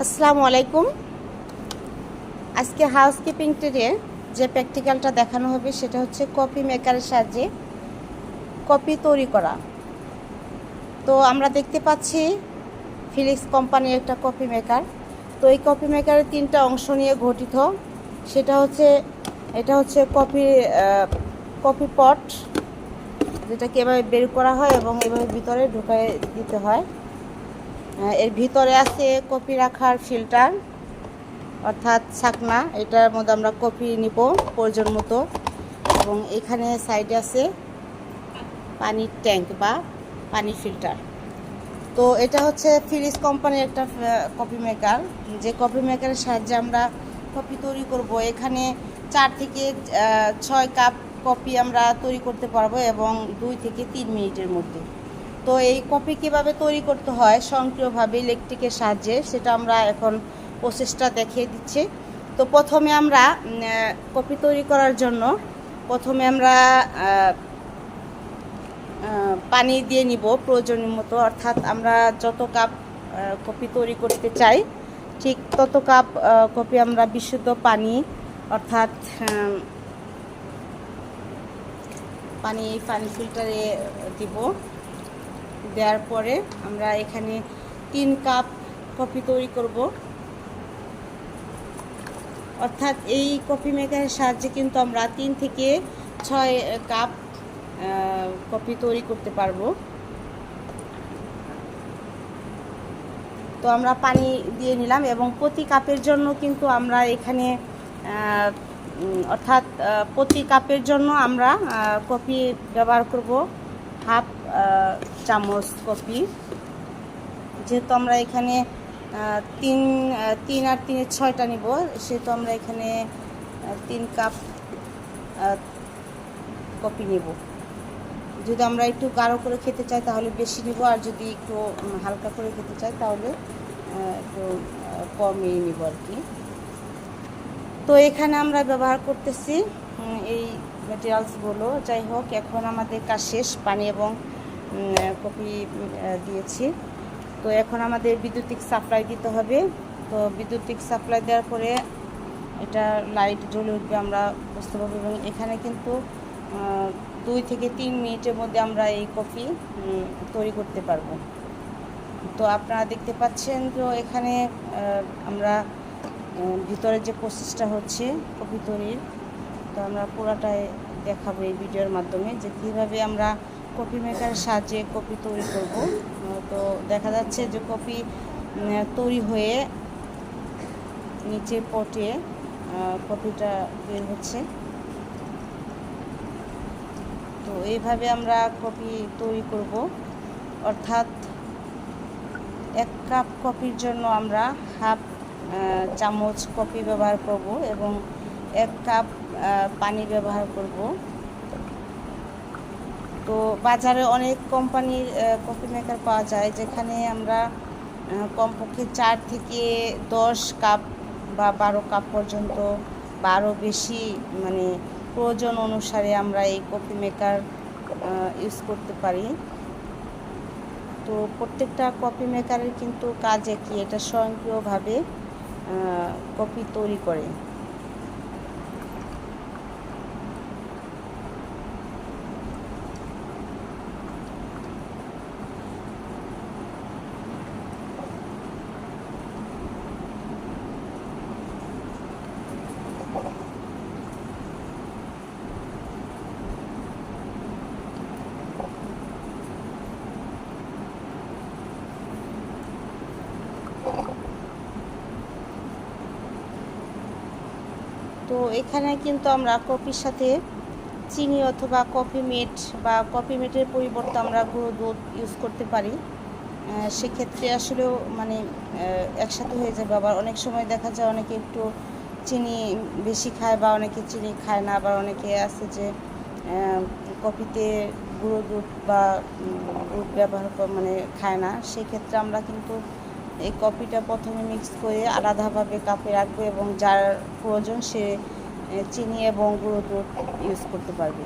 আসসালামু আলাইকুম। আজকে হাউসকিপিং ট্রে যে প্র্যাকটিক্যালটা দেখানো হবে সেটা হচ্ছে কফি মেকারের সাহায্যে কফি তৈরি করা। তো আমরা দেখতে পাচ্ছি ফিলিক্স কোম্পানির একটা কফি মেকার। তো এই কফি মেকারের তিনটা অংশ নিয়ে গঠিত। এটা হচ্ছে কফি পট, যেটাকে এভাবে বের করা হয় এবং এভাবে ভিতরে ঢুকায় দিতে হয়। এর ভিতরে আছে কফি রাখার ফিল্টার অর্থাৎ ছাকনা, এটার মধ্যে আমরা কফি নিব প্রয়োজন মতো। এবং এখানে সাইডে আছে পানির ট্যাঙ্ক বা পানি ফিল্টার। তো এটা হচ্ছে ফিলিক্স কোম্পানির একটা কফি মেকার, যে কফি মেকারের সাহায্যে আমরা কফি তৈরি করব। এখানে 4 থেকে 6 কাপ কফি আমরা তৈরি করতে পারবো এবং 2 থেকে 3 মিনিটের মধ্যে। তো এই কফি কীভাবে তৈরি করতে হয় স্বয়ংক্রিয়ভাবে ইলেকট্রিকের সাহায্যে, সেটা আমরা এখন প্রসেসটা দেখিয়ে দিচ্ছি। তো প্রথমে আমরা কফি তৈরি করার জন্য পানি দিয়ে নিব প্রয়োজনীয় মতো, অর্থাৎ আমরা যত কাপ কফি তৈরি করতে চাই ঠিক তত কাপ কফি আমরা বিশুদ্ধ পানি অর্থাৎ পানি ফিল্টারে দিব। দেওয়ার পরে আমরা এখানে 3 কাপ কফি তৈরি করব। অর্থাৎ এই কফি মেকারের সাহায্যে কিন্তু আমরা 3 থেকে 6 কাপ কফি তৈরি করতে পারবো। তো আমরা পানি দিয়ে নিলাম এবং প্রতি কাপের জন্য কিন্তু আমরা এখানে প্রতি কাপের জন্য আমরা কফি ব্যবহার করব হাফ চামচ কফি। যেহেতু আমরা এখানে 3 আর 3 6টা নিব, সেহেতু আমরা এখানে 3 কাপ কফি নেব। যদি আমরা একটু গাঢ় করে খেতে চাই তাহলে বেশি নিব, আর যদি একটু হালকা করে খেতে চাই তাহলে একটু কমই নিব আর কি। তো এখানে আমরা ব্যবহার করতেছি এই ম্যাটেরিয়ালসগুলো। যাই হোক, এখন আমাদের কাজ শেষ, পানি এবং কফি দিয়েছি। তো এখন আমাদের বৈদ্যুতিক সাপ্লাই দিতে হবে। তো বৈদ্যুতিক সাপ্লাই দেওয়ার পরে এটা লাইট জ্বলে উঠবে, আমরা বুঝতে পারবো। এবং এখানে কিন্তু 2 থেকে 3 মিনিটের মধ্যে আমরা এই কফি তৈরি করতে পারবো। তো আপনারা দেখতে পাচ্ছেন, তো এখানে আমরা ভিতরে যে প্রসেসটা হচ্ছে কফি তৈরির, তো আমরা পুরাটাই দেখাবো এই ভিডিওর মাধ্যমে যে কীভাবে আমরা কফি মেকারের সাহায্যে কফি তৈরি করব। তো দেখা যাচ্ছে যে কফি তৈরি হয়ে নিচে পটে কফিটা বের হচ্ছে। তো এইভাবে আমরা কফি তৈরি করব, অর্থাৎ 1 কাপ কফির জন্য আমরা হাফ চামচ কফি ব্যবহার করব এবং 1 কাপ পানি ব্যবহার করব। তো বাজারে অনেক কোম্পানির কফি মেকার পাওয়া যায়, যেখানে আমরা কমপক্ষে 4 থেকে 10 কাপ বা 12 কাপ পর্যন্ত বা আরও বেশি, মানে প্রয়োজন অনুসারে আমরা এই কফি মেকার ইউজ করতে পারি। তো প্রত্যেকটা কফি মেকারের কিন্তু কাজ একই, এটা স্বয়ংক্রিয়ভাবে কফি তৈরি করে। তো এখানে কিন্তু আমরা কফির সাথে চিনি অথবা কফি মেট বা কফি মেটের পরিবর্তে আমরা গুঁড়ো দুধ ইউজ করতে পারি। সেক্ষেত্রে আসলেও মানে একসাথে হয়ে যাবে। আবার অনেক সময় দেখা যায় অনেকে একটু চিনি বেশি খায় বা অনেকে চিনি খায় না, আবার অনেকে আছে যে কফিতে গুঁড়ো দুধ বা দুধ ব্যবহার মানে খায় না। সেক্ষেত্রে আমরা কিন্তু এই কফিটা প্রথমে মিক্স করে আলাদাভাবে কাপে রাখবো এবং যার প্রয়োজন সে চিনি এবং গুঁড়ো দুধ ইউজ করতে পারবে।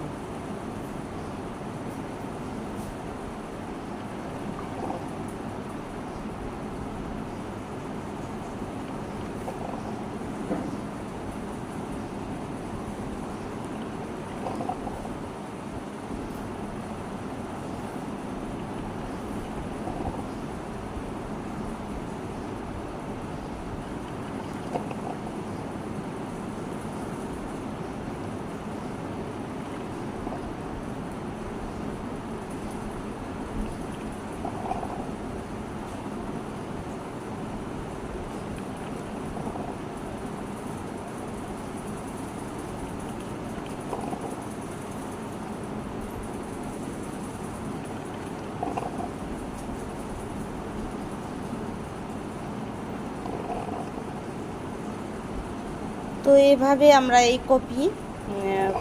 তো এভাবে আমরা এই কফি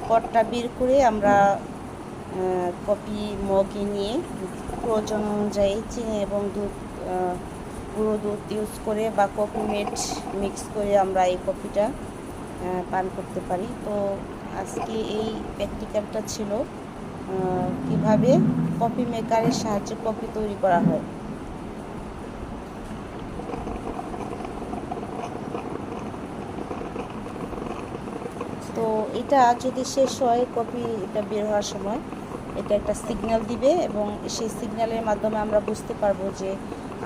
পটটা বের করে আমরা কফি মগে নিয়ে প্রয়োজন অনুযায়ী চিনি এবং দুধ গুঁড়ো দুধ ইউজ করে বা কফি মেড মিক্স করে আমরা এই কফিটা পান করতে পারি। তো আজকে এই প্র্যাকটিক্যালটা ছিল কিভাবে কফি মেকারের সাহায্যে কফি তৈরি করা হয়। তো এটা যদি শেষ হয় কফি এটা বের হওয়ার সময় এটা একটা সিগন্যাল দিবে এবং সেই সিগন্যালের মাধ্যমে আমরা বুঝতে পারবো যে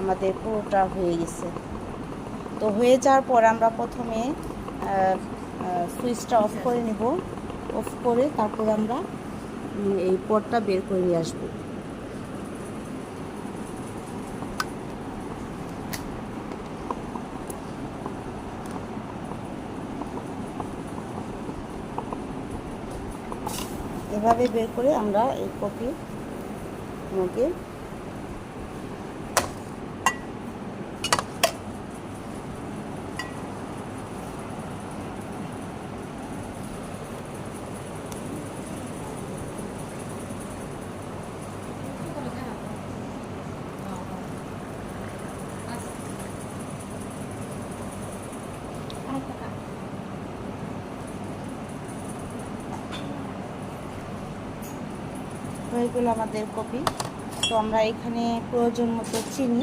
আমাদের পুরোটা হয়ে গেছে। তো হয়ে যাওয়ার পর আমরা প্রথমে সুইচটা অফ করে নেব। অফ করে তারপর আমরা এই পটটা বের করে নিয়ে আসবো। এভাবে বের করে আমরা এই কফি মগে হয়ে গেল আমাদের কফি। তো আমরা এখানে প্রয়োজন মতো চিনি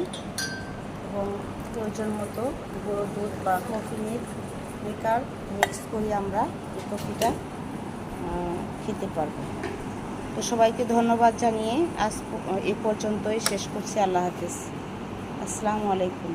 এবং প্রয়োজন মতো গুঁড়ো দুধ বা কফি মেকার মিক্স করে আমরা এই কফিটা খেতে পারবো। তো সবাইকে ধন্যবাদ জানিয়ে আজ এ পর্যন্তই শেষ করছি। আল্লাহ হাফেজ। আসসালামু আলাইকুম।